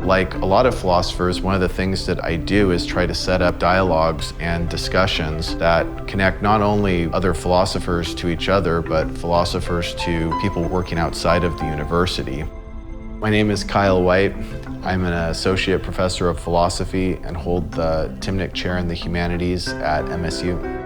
Like a lot of philosophers, one of the things that I do is try to set up dialogues and discussions that connect not only other philosophers to each other, but philosophers to people working outside of the university. My name is Kyle Whyte. I'm an associate professor of philosophy and hold the Timnick Chair in the Humanities at MSU.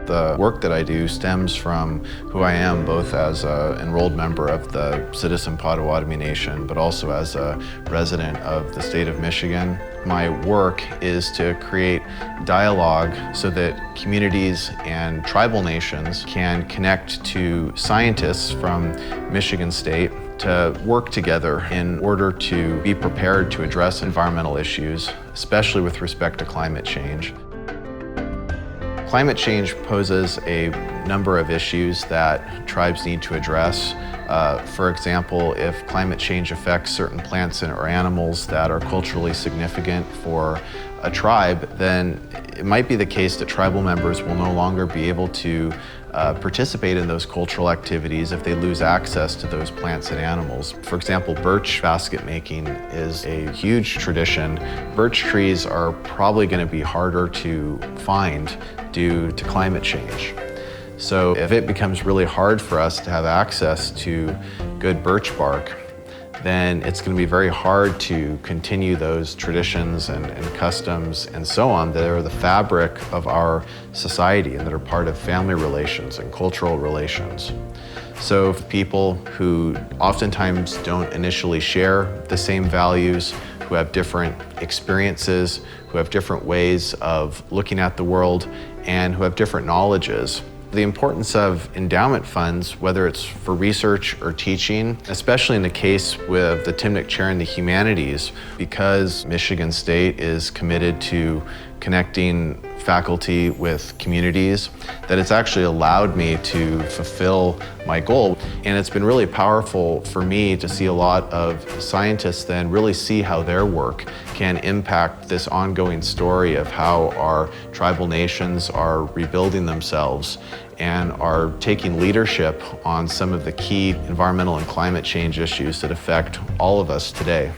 The work that I do stems from who I am, both as an enrolled member of the Citizen Potawatomi Nation, but also as a resident of the state of Michigan. My work is to create dialogue so that communities and tribal nations can connect to scientists from Michigan State to work together in order to be prepared to address environmental issues, especially with respect to climate change. Climate change poses a number of issues that tribes need to address. For example, if climate change affects certain plants or animals that are culturally significant for a tribe, then it might be the case that tribal members will no longer be able to participate in those cultural activities if they lose access to those plants and animals. For example, birch basket making is a huge tradition. Birch trees are probably going to be harder to find due to climate change. So if it becomes really hard for us to have access to good birch bark, then it's going to be very hard to continue those traditions and customs and so on that are the fabric of our society and that are part of family relations and cultural relations. So people who oftentimes don't initially share the same values, who have different experiences, who have different ways of looking at the world, and who have different knowledges. The importance of endowment funds, whether it's for research or teaching, especially in the case with the Timnick Chair in the Humanities, because Michigan State is committed to connecting faculty with communities, that it's actually allowed me to fulfill my goal. And it's been really powerful for me to see a lot of scientists then really see how their work can impact this ongoing story of how our tribal nations are rebuilding themselves and are taking leadership on some of the key environmental and climate change issues that affect all of us today.